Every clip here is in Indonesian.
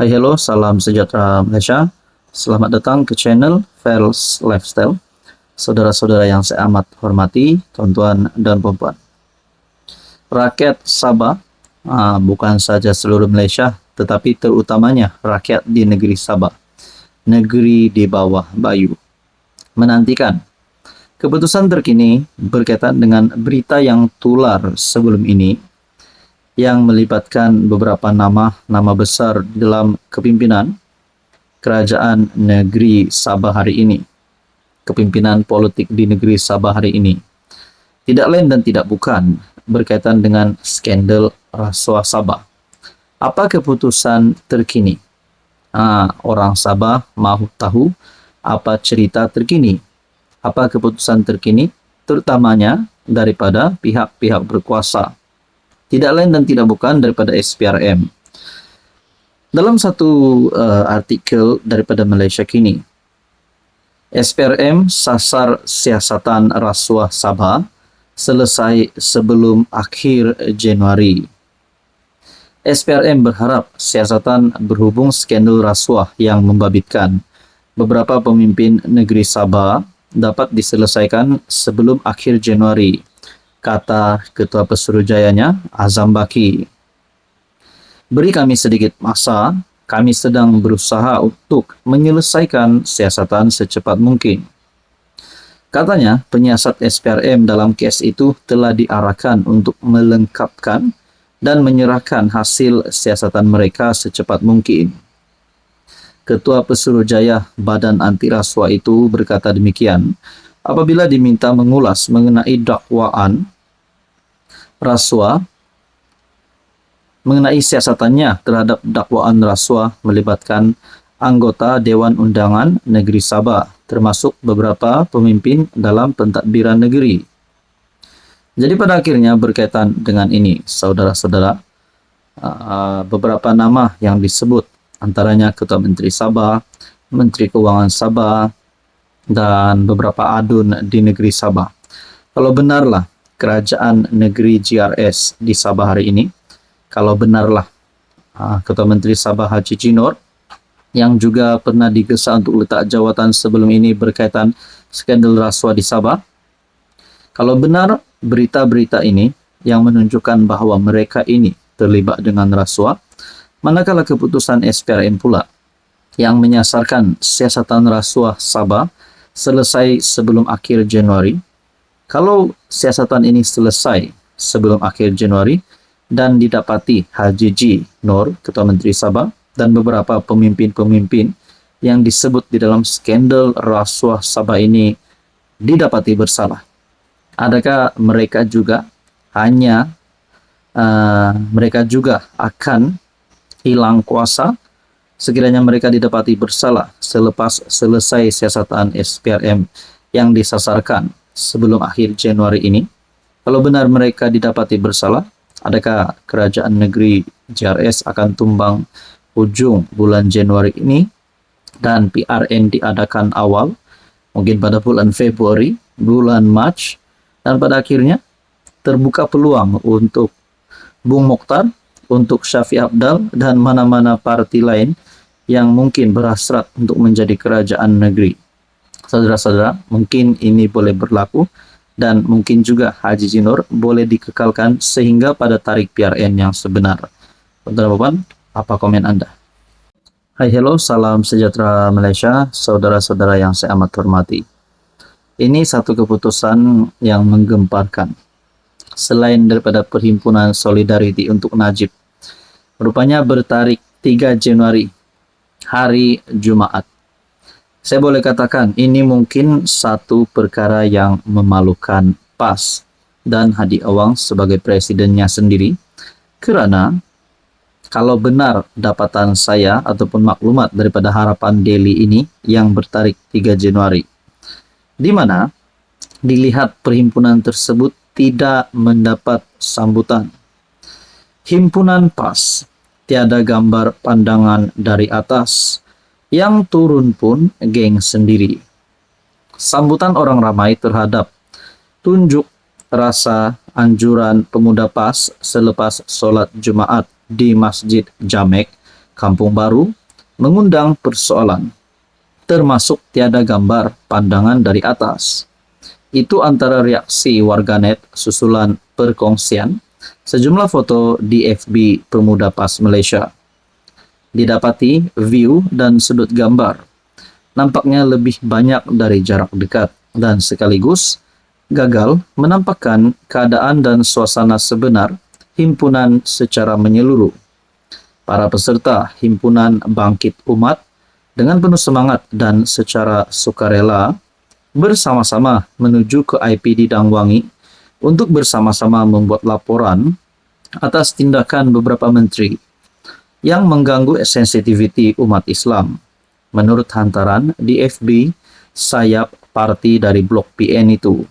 Hai hello, salam sejahtera Malaysia. Selamat datang ke channel Fels Lifestyle. Saudara-saudara yang saya amat hormati, tuan-tuan dan puan-puan. Rakyat Sabah, bukan saja seluruh Malaysia, tetapi terutamanya rakyat di negeri Sabah, negeri di bawah Bayu, menantikan keputusan terkini berkaitan dengan berita yang tular sebelum ini yang melibatkan beberapa nama besar dalam kepimpinan kerajaan negeri Sabah hari ini, kepimpinan politik di negeri Sabah hari ini. Tidak lain dan tidak bukan berkaitan dengan skandal rasuah Sabah. Apa keputusan terkini? Orang Sabah mahu tahu apa cerita terkini. Apa keputusan terkini, terutamanya daripada pihak-pihak berkuasa. Tidak lain dan tidak bukan daripada SPRM. Dalam satu artikel daripada Malaysia Kini, SPRM sasar siasatan rasuah Sabah selesai sebelum akhir Januari. SPRM berharap siasatan berhubung skandal rasuah yang membabitkan beberapa pemimpin negeri Sabah dapat diselesaikan sebelum akhir Januari, kata Ketua Pesuruhjayanya Azam Baki. Beri kami sedikit masa, kami sedang berusaha untuk menyelesaikan siasatan secepat mungkin. Katanya, penyiasat SPRM dalam kes itu telah diarahkan untuk melengkapkan dan menyerahkan hasil siasatan mereka secepat mungkin. Ketua Pesuruhjaya Badan Anti Rasuah itu berkata demikian apabila diminta mengulas mengenai dakwaan rasuah, mengenai siasatannya terhadap dakwaan rasuah melibatkan anggota Dewan Undangan Negeri Sabah, termasuk beberapa pemimpin dalam pentadbiran negeri. Jadi pada akhirnya berkaitan dengan ini, saudara-saudara, beberapa nama yang disebut, antaranya Ketua Menteri Sabah, Menteri Keuangan Sabah, dan beberapa adun di negeri Sabah. Kalau benarlah kerajaan negeri GRS di Sabah hari ini, kalau benarlah Ketua Menteri Sabah Haji Jinor yang juga pernah digesa untuk letak jawatan sebelum ini berkaitan skandal rasuah di Sabah, kalau benar berita-berita ini yang menunjukkan bahwa mereka ini terlibat dengan rasuah, manakala keputusan SPRM pula yang menyasarkan siasatan rasuah Sabah selesai sebelum akhir Januari. Kalau siasatan ini selesai sebelum akhir Januari dan didapati Haji J. Nur, Ketua Menteri Sabah, dan beberapa pemimpin-pemimpin yang disebut di dalam skandal rasuah Sabah ini didapati bersalah, adakah mereka juga akan hilang kuasa sekiranya mereka didapati bersalah selepas selesai siasatan SPRM yang disasarkan sebelum akhir Januari ini? Kalau benar mereka didapati bersalah, adakah kerajaan negeri GRS akan tumbang ujung bulan Januari ini dan PRN diadakan awal, mungkin pada bulan Februari, bulan Mac, dan pada akhirnya terbuka peluang untuk Bung Mokhtar, untuk Syafiq Abdal, dan mana-mana parti lain yang mungkin berhasrat untuk menjadi kerajaan negeri. Saudara-saudara, mungkin ini boleh berlaku dan mungkin juga Haji Jinur boleh dikekalkan sehingga pada tarikh PRN yang sebenar. Teman-teman, apa komen Anda? Hai hello, salam sejahtera Malaysia, saudara-saudara yang saya amat hormati. Ini satu keputusan yang menggemparkan. Selain daripada Perhimpunan Solidariti untuk Najib, rupanya bertarikh 3 Januari, hari Jumaat. Saya boleh katakan ini mungkin satu perkara yang memalukan PAS dan Hadi Awang sebagai presidennya sendiri, kerana kalau benar dapatan saya ataupun maklumat daripada Harapan Daily ini yang bertarikh 3 Januari, di mana dilihat perhimpunan tersebut tidak mendapat sambutan. Himpunan PAS tiada gambar pandangan dari atas, yang turun pun geng sendiri. Sambutan orang ramai terhadap tunjuk rasa anjuran pemuda PAS selepas solat Jumaat di Masjid Jamek Kampung Baru mengundang persoalan, termasuk tiada gambar pandangan dari atas. Itu antara reaksi warganet susulan perkongsian sejumlah foto di FB Pemuda PAS Malaysia. Didapati view dan sudut gambar nampaknya lebih banyak dari jarak dekat dan sekaligus gagal menampakkan keadaan dan suasana sebenar himpunan secara menyeluruh. Para peserta himpunan Bangkit Umat dengan penuh semangat dan secara sukarela bersama-sama menuju ke IPD Dangwangi untuk bersama-sama membuat laporan atas tindakan beberapa menteri yang mengganggu sensitiviti umat Islam. Menurut hantaran di FB, sayap parti dari Blok PN itu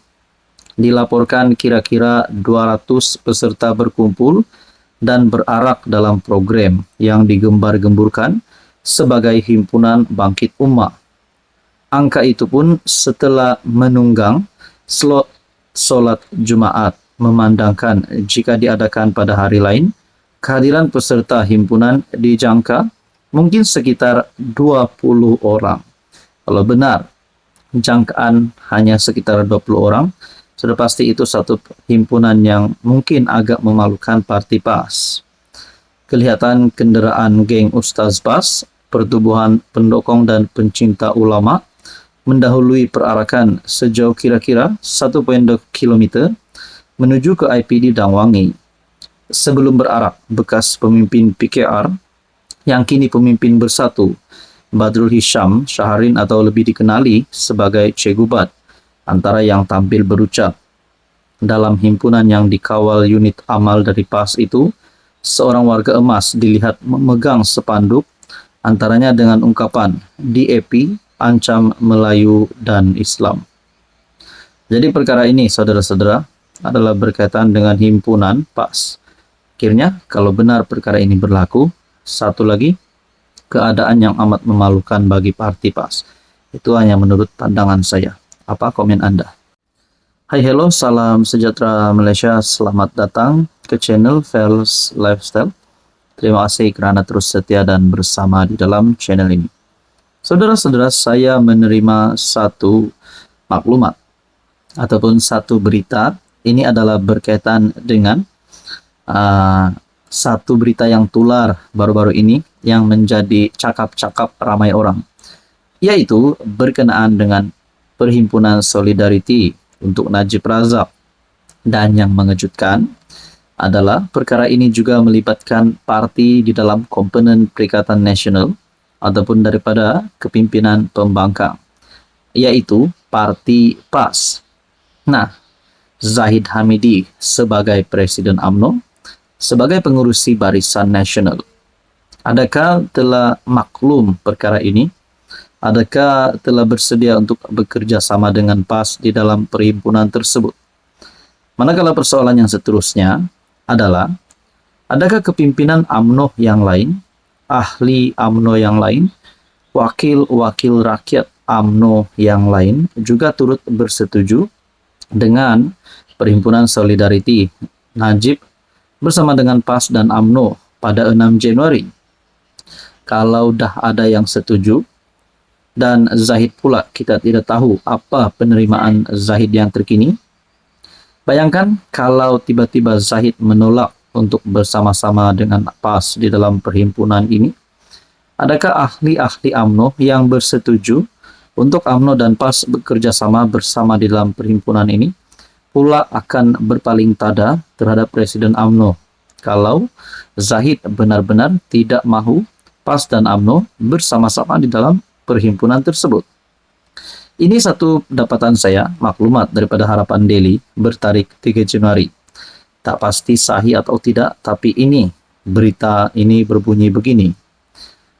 dilaporkan kira-kira 200 peserta berkumpul dan berarak dalam program yang digembar-gemburkan sebagai himpunan Bangkit Umat. Angka itu pun setelah menunggang slot solat Jumaat, memandangkan jika diadakan pada hari lain, kehadiran peserta himpunan dijangka mungkin sekitar 20 orang. Kalau benar, jangkaan hanya sekitar 20 orang, sudah pasti itu satu himpunan yang mungkin agak memalukan parti PAS. Kelihatan kendaraan geng Ustaz PAS, pertubuhan pendukung dan pencinta ulama, mendahului perarakan sejauh kira-kira 1,2 km menuju ke IPD Dangwangi. Sebelum berarak, bekas pemimpin PKR yang kini pemimpin Bersatu, Badrul Hisham Syaharin atau lebih dikenali sebagai Cegubat, antara yang tampil berucap. Dalam himpunan yang dikawal unit amal dari PAS itu, seorang warga emas dilihat memegang spanduk, antaranya dengan ungkapan DAP ancam Melayu dan Islam. Jadi perkara ini, saudara-saudara, adalah berkaitan dengan himpunan PAS. Akhirnya, kalau benar perkara ini berlaku, satu lagi, keadaan yang amat memalukan bagi parti PAS. Itu hanya menurut pandangan saya. Apa komen Anda? Hai, hello, salam sejahtera Malaysia. Selamat datang ke channel Fels Lifestyle. Terima kasih kerana terus setia dan bersama di dalam channel ini. Saudara-saudara, saya menerima satu maklumat ataupun satu berita. Ini adalah berkaitan dengan satu berita yang tular baru-baru ini yang menjadi cakap-cakap ramai orang, yaitu berkenaan dengan Perhimpunan Solidariti untuk Najib Razak. Dan yang mengejutkan adalah perkara ini juga melibatkan parti di dalam komponen Perikatan Nasional ataupun daripada kepimpinan pembangkang, yaitu Parti PAS. Nah, Zahid Hamidi sebagai Presiden UMNO, sebagai pengurusi Barisan Nasional. Adakah telah maklum perkara ini? Adakah telah bersedia untuk bekerja sama dengan PAS di dalam perhimpunan tersebut? Manakala persoalan yang seterusnya adalah, adakah kepimpinan UMNO yang lain, ahli UMNO yang lain, wakil-wakil rakyat UMNO yang lain juga turut bersetuju dengan Perhimpunan Solidariti Najib bersama dengan PAS dan UMNO pada 6 Januari. Kalau dah ada yang setuju, dan Zahid pula kita tidak tahu apa penerimaan Zahid yang terkini. Bayangkan kalau tiba-tiba Zahid menolak untuk bersama-sama dengan PAS di dalam perhimpunan ini. Adakah ahli-ahli UMNO yang bersetuju untuk UMNO dan PAS bekerja sama bersama di dalam perhimpunan ini pula akan berpaling tada terhadap Presiden UMNO kalau Zahid benar-benar tidak mahu PAS dan UMNO bersama-sama di dalam perhimpunan tersebut? Ini satu dapatan saya, maklumat daripada Harapan Daily bertarik 3 Januari. Tak pasti sahih atau tidak, tapi ini, berita ini berbunyi begini.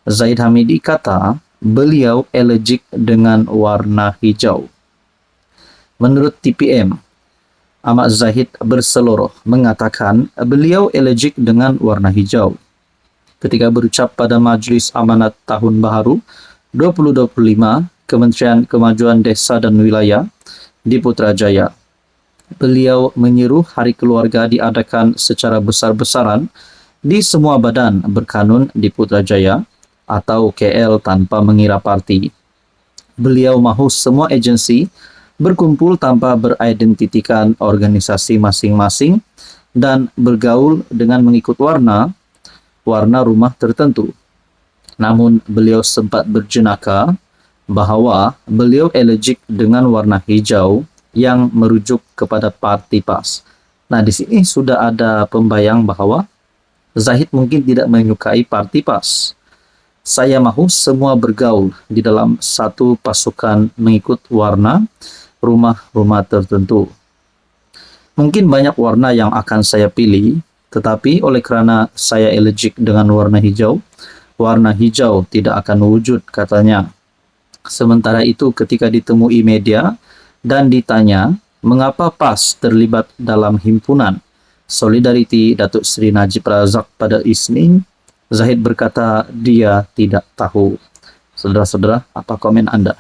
Zahid Hamidi kata beliau allergic dengan warna hijau. Menurut TPM, Ahmad Zahid berseloroh mengatakan beliau allergic dengan warna hijau ketika berucap pada Majlis Amanat Tahun Baharu 2025 Kementerian Kemajuan Desa dan Wilayah di Putrajaya. Beliau menyeru Hari Keluarga diadakan secara besar-besaran di semua badan berkanun di Putrajaya atau KL tanpa mengira parti. Beliau mahu semua agensi berkumpul tanpa beridentitikan organisasi masing-masing dan bergaul dengan mengikut warna rumah tertentu. Namun beliau sempat berjenaka bahwa beliau alergik dengan warna hijau yang merujuk kepada parti PAS. Nah, di sini sudah ada pembayang bahwa Zahid mungkin tidak menyukai parti PAS. Saya mahu semua bergaul di dalam satu pasukan mengikut warna rumah tertentu. Mungkin banyak warna yang akan saya pilih, tetapi oleh karena saya alergik dengan warna hijau tidak akan wujud, katanya. Sementara itu ketika ditemui media dan ditanya mengapa PAS terlibat dalam himpunan Solidarity Datuk Seri Najib Razak pada Isnin, Zahid berkata dia tidak tahu. Saudara-saudara, apa komen Anda?